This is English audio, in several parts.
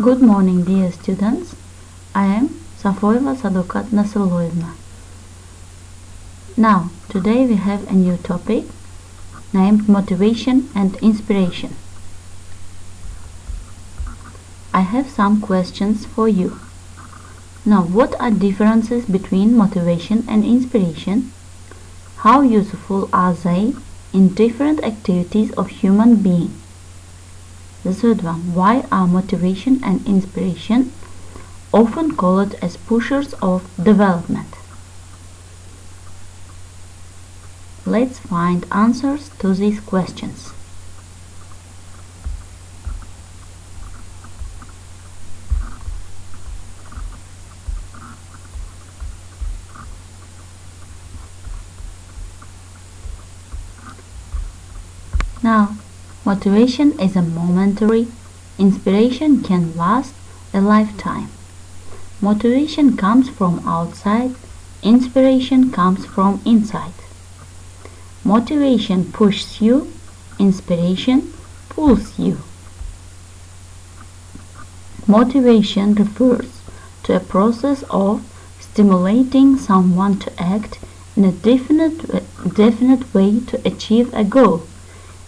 Good morning, dear students. I am Safoyeva S. Now, today we have a new topic named Motivation and Inspiration. I have some questions for you. Now, what are differences between motivation and inspiration? How useful are they in different activities of human being? The third one, why are motivation and inspiration often called as pushers of development? Let's find answers to these questions. Now, motivation is a momentary, inspiration can last a lifetime. Motivation comes from outside, inspiration comes from inside. Motivation pushes you, inspiration pulls you. Motivation refers to a process of stimulating someone to act in a definite way to achieve a goal.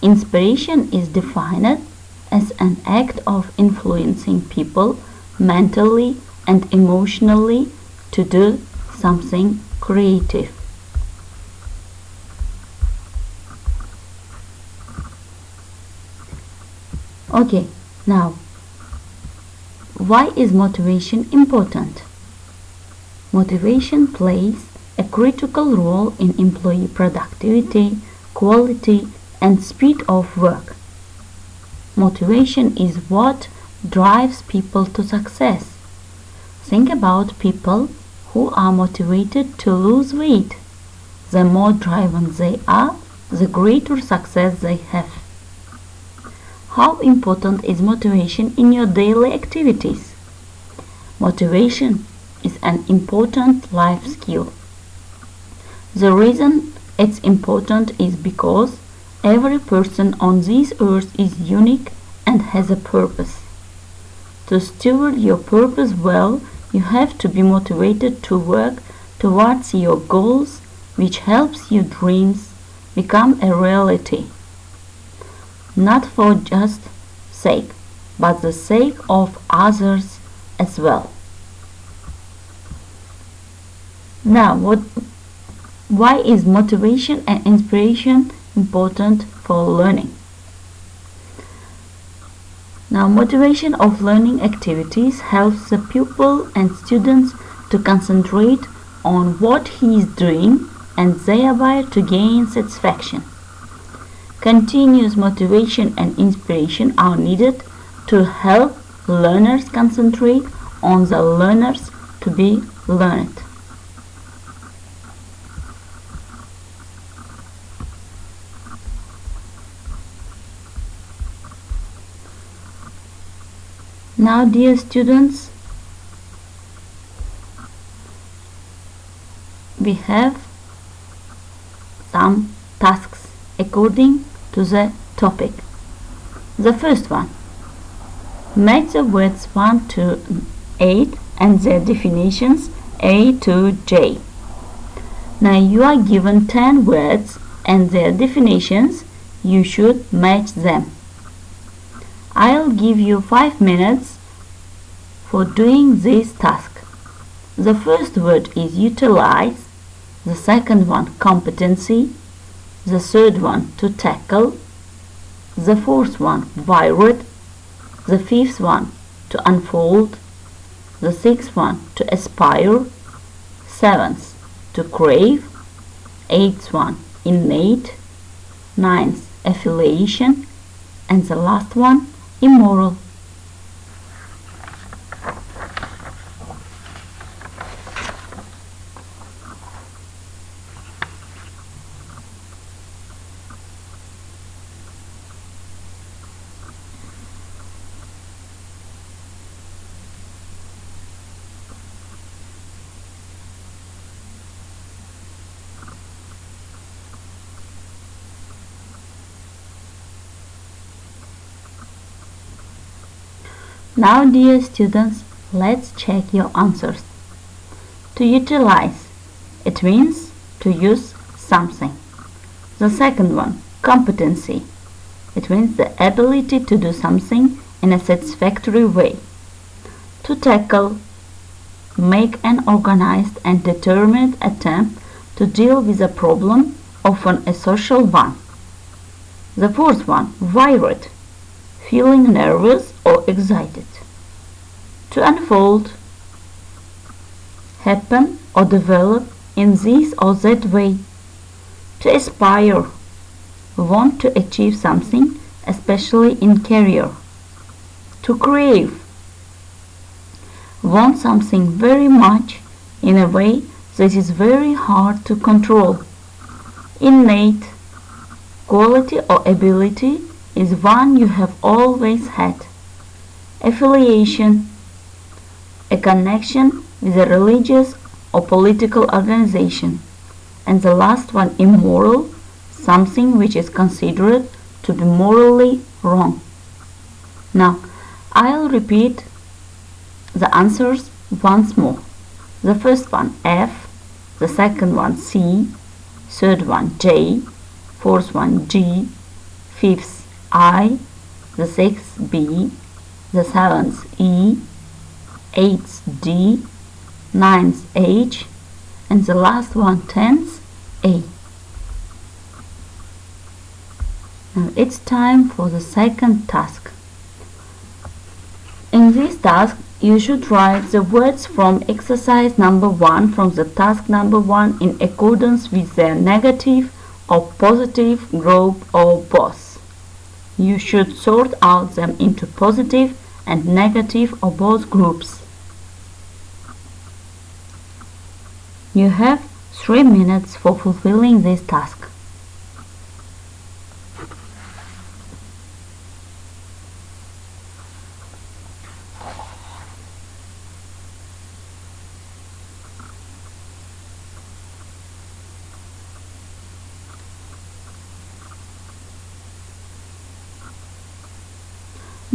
Inspiration is defined as an act of influencing people mentally and emotionally to do something creative. Okay, now, why is motivation important? Motivation plays a critical role in employee productivity, quality, and speed of work. Motivation is what drives people to success. Think about people who are motivated to lose weight. The more driven they are, the greater success they have. How important is motivation in your daily activities? Motivation is an important life skill. The reason it's important is because every person on this earth is unique and has a purpose. To steward your purpose well, you have to be motivated to work towards your goals, which helps your dreams become a reality. Not for just sake, but the sake of others as well. Now, why is motivation and inspiration important for learning? Now, motivation of learning activities helps the pupil and students to concentrate on what he is doing and thereby to gain satisfaction. Continuous motivation and inspiration are needed to help learners concentrate on the learners to be learned. Now, dear students, we have some tasks according to the topic. The first one, match the words 1 to 8 and their definitions A to J. Now you are given 10 words and their definitions. You should match them. I'll give you 5 minutes for doing this task. The first word is utilize, the second one competency, the third one to tackle, the fourth one vibrate, the fifth one to unfold, the sixth one to aspire, seventh to crave, eighth one innate, ninth affiliation, and the last one immoral. Now, dear students, let's check your answers. To utilize, it means to use something. The second one, competency. It means the ability to do something in a satisfactory way. To tackle, make an organized and determined attempt to deal with a problem, often a social one. The fourth one, worried, feeling nervous or excited. To unfold, happen or develop in this or that way. To aspire, want to achieve something, especially in career. To crave, want something very much in a way that is very hard to control. Innate, quality or ability is one you have always had. Affiliation, a connection with a religious or political organization. And the last one, immoral, something which is considered to be morally wrong. Now, I'll repeat the answers once more. The first one F, the second one C, third one J, fourth one G, fifth I, the sixth B, the seventh E, eighth D, ninth H, and the last one 10th A. Now it's time for the second task. In this task, you should write the words from exercise number 1 from the task number 1 in accordance with their negative or positive group or both. You should sort out them into positive and negative or both groups. You have 3 minutes for fulfilling this task.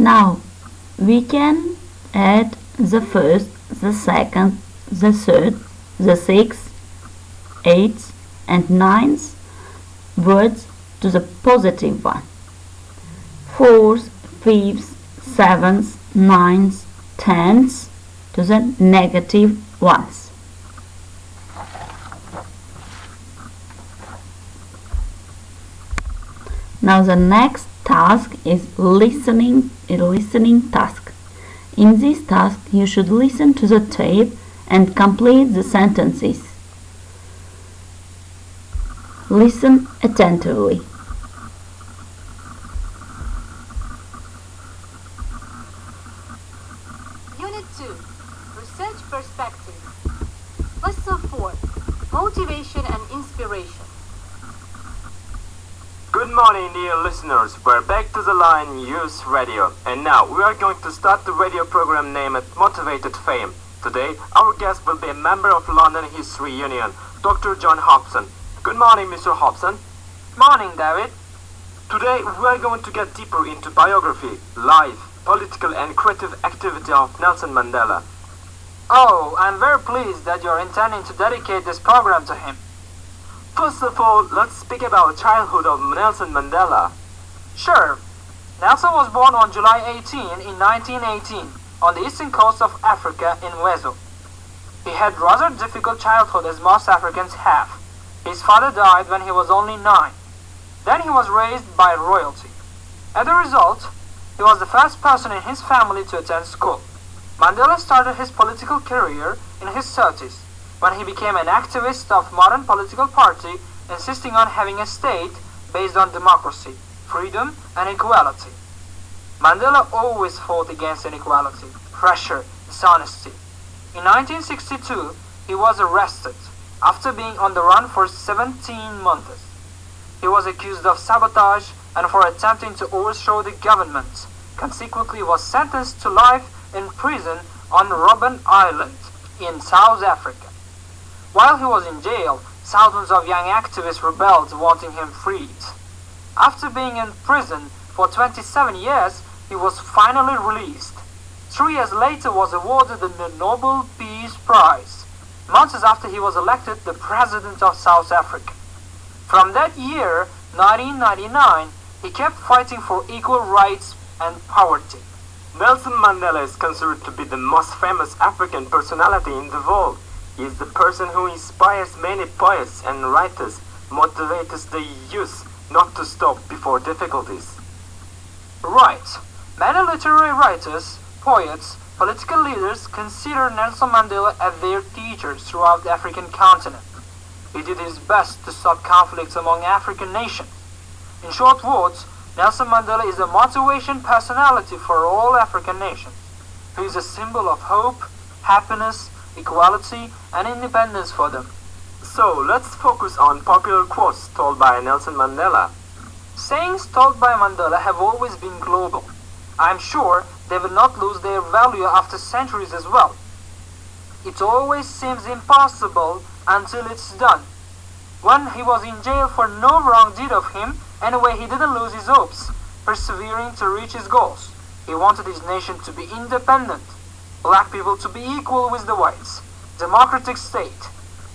Now, we can add the first, the second, the third, the sixth, eighth, and ninth words to the positive one. Fourth, fifth, seventh, ninth, tenth to the negative ones. Now the next task is a listening task. In this task, you should listen to the tape and complete the sentences. Listen attentively. Unit 2, Research Perspective. Lesson 4, Motivation and Inspiration. Good morning, dear listeners. We're back to the line Use Radio. And now we are going to start the radio program named Motivated Fame. Today, our guest will be a member of London History Union, Dr. John Hobson. Good morning, Mr. Hobson. Morning, David. Today, we are going to get deeper into biography, life, political and creative activity of Nelson Mandela. Oh, I'm very pleased that you're intending to dedicate this program to him. First of all, let's speak about the childhood of Nelson Mandela. Sure. Nelson was born on July 18 in 1918 on the eastern coast of Africa in Wezo. He had rather difficult childhood as most Africans have. His father died when he was only 9. Then he was raised by royalty. As a result, he was the first person in his family to attend school. Mandela started his political career in his 30s when he became an activist of modern political party, insisting on having a state based on democracy, freedom, and equality. Mandela always fought against inequality, pressure, dishonesty. In 1962, he was arrested after being on the run for 17 months. He was accused of sabotage and for attempting to overthrow the government. Consequently, was sentenced to life in prison on Robben Island in South Africa. While he was in jail, thousands of young activists rebelled, wanting him freed. After being in prison for 27 years, he was finally released. 3 years later was awarded the Nobel Peace Prize, months after he was elected the President of South Africa. From that year, 1999, he kept fighting for equal rights and poverty. Nelson Mandela is considered to be the most famous African personality in the world. He is the person who inspires many poets and writers, motivates the youth not to stop before difficulties. Right. Many literary writers, poets, political leaders consider Nelson Mandela as their teachers throughout the African continent. He did his best to stop conflicts among African nations. In short words, Nelson Mandela is a motivation personality for all African nations. He is a symbol of hope, happiness, equality, and independence for them. So let's focus on popular quotes told by Nelson Mandela. Sayings told by Mandela have always been global. I'm sure they will not lose their value after centuries as well. It always seems impossible until it's done. When he was in jail for no wrong deed of him, anyway he didn't lose his hopes, persevering to reach his goals. He wanted his nation to be independent, black people to be equal with the whites, democratic state.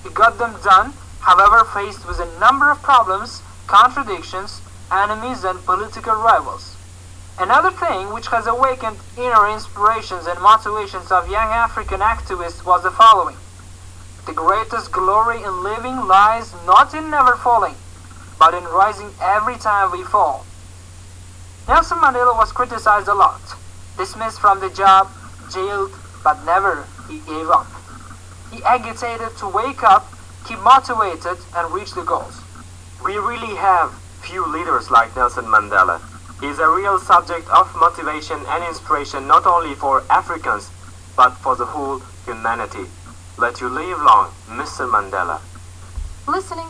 He got them done, however faced with a number of problems, contradictions, enemies and political rivals. Another thing which has awakened inner inspirations and motivations of young African activists was the following. The greatest glory in living lies not in never falling, but in rising every time we fall. Nelson Mandela was criticized a lot, dismissed from the job, jailed, but never he gave up. He agitated to wake up, keep motivated, and reach the goals. We really have few leaders like Nelson Mandela. He is a real subject of motivation and inspiration not only for Africans, but for the whole humanity. Let you live long, Mr. Mandela. Listening.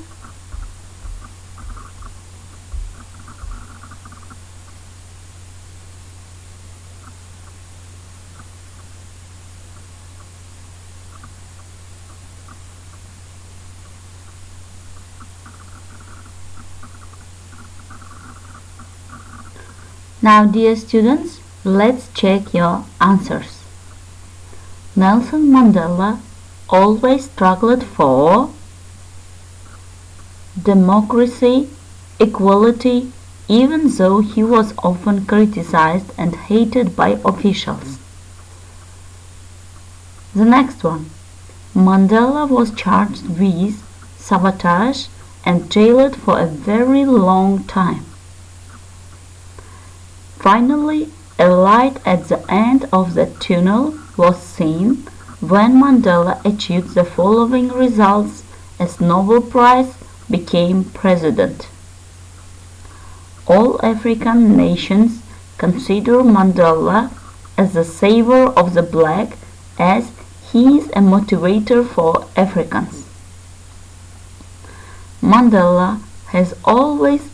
Now, dear students, let's check your answers. Nelson Mandela always struggled for democracy, equality, even though he was often criticized and hated by officials. The next one. Mandela was charged with sabotage and jailed for a very long time. Finally, a light at the end of the tunnel was seen when Mandela achieved the following results as Nobel Prize became president. All African nations consider Mandela as the savior of the black, as he is a motivator for Africans. Mandela has always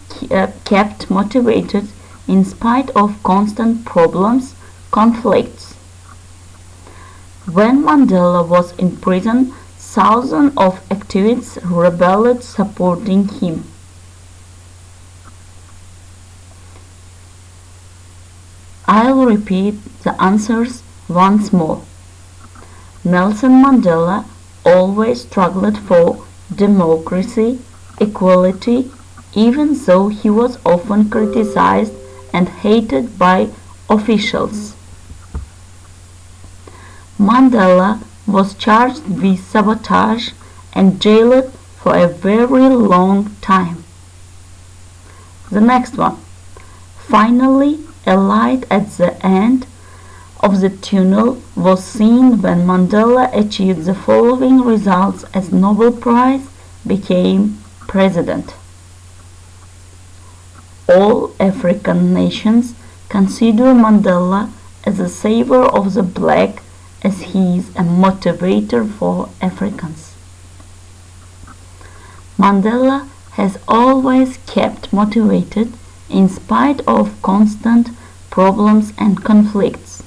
kept motivated in spite of constant problems, conflicts. When Mandela was in prison, thousands of activists rebelled supporting him. I'll repeat the answers once more. Nelson Mandela always struggled for democracy, equality, even though he was often criticized and hated by officials. Mandela was charged with sabotage and jailed for a very long time. The next one. Finally, a light at the end of the tunnel was seen when Mandela achieved the following results as Nobel Prize became president. All African nations consider Mandela as a savior of the black, as he is a motivator for Africans. Mandela has always kept motivated in spite of constant problems and conflicts.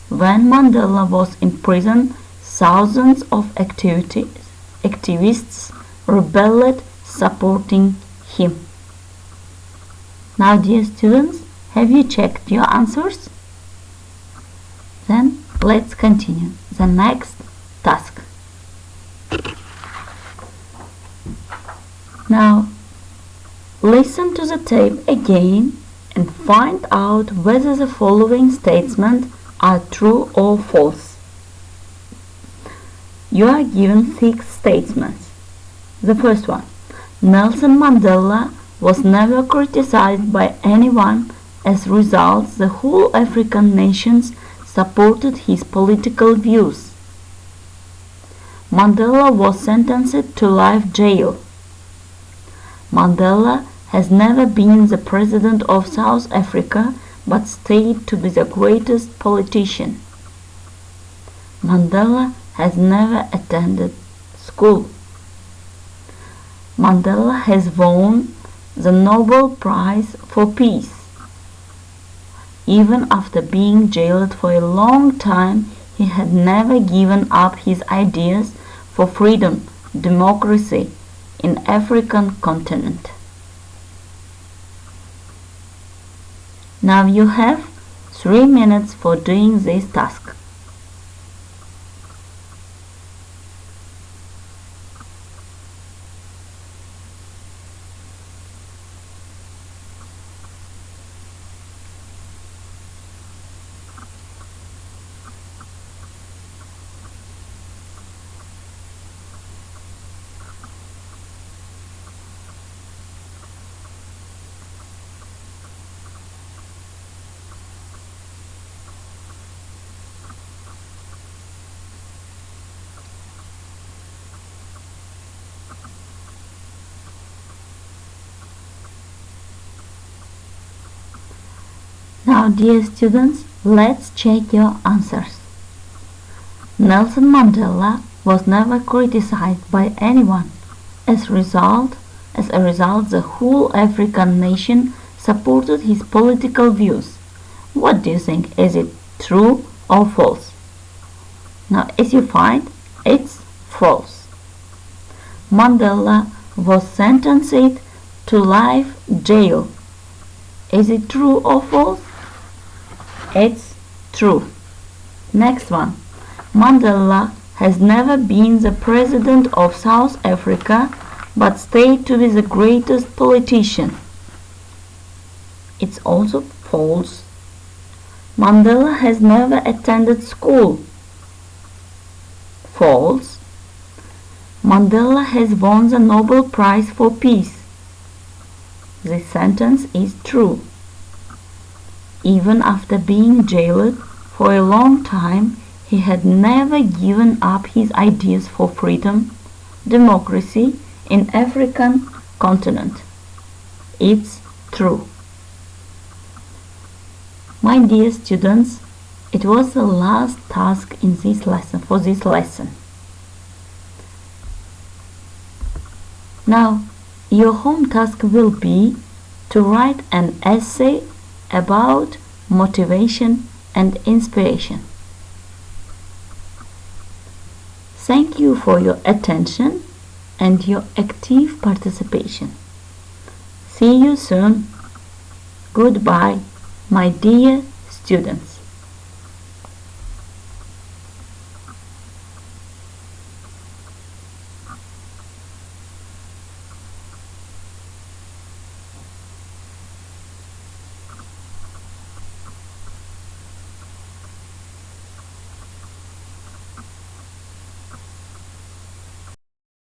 When Mandela was in prison, thousands of activists rebelled supporting him. Now, dear students, have you checked your answers? Then let's continue the next task. Now listen to the tape again and find out whether the following statements are true or false. You are given 6 statements. The first one: Nelson Mandela was never criticized by anyone. As a result, the whole African nations supported his political views. Mandela was sentenced to life jail. Mandela has never been the president of South Africa but stayed to be the greatest politician. Mandela has never attended school. Mandela has won the Nobel Prize for Peace. Even after being jailed for a long time, he had never given up his ideas for freedom, democracy in African continent. Now you have 3 minutes for doing this task. Now, dear students, let's check your answers. Nelson Mandela was never criticized by anyone. As a result, the whole African nation supported his political views. What do you think? Is it true or false? Now, as you find, it's false. Mandela was sentenced to life jail. Is it true or false? It's true. Next one. Mandela has never been the president of South Africa but stayed to be the greatest politician. It's also false. Mandela has never attended school. False. Mandela has won the Nobel Prize for Peace. This sentence is true. Even after being jailed for a long time, he had never given up his ideas for freedom, democracy in African continent. It's true. My dear students, it was the last task in this lesson for this lesson. Now, your home task will be to write an essay about motivation and inspiration. Thank you for your attention and your active participation. See you soon. Goodbye, my dear students.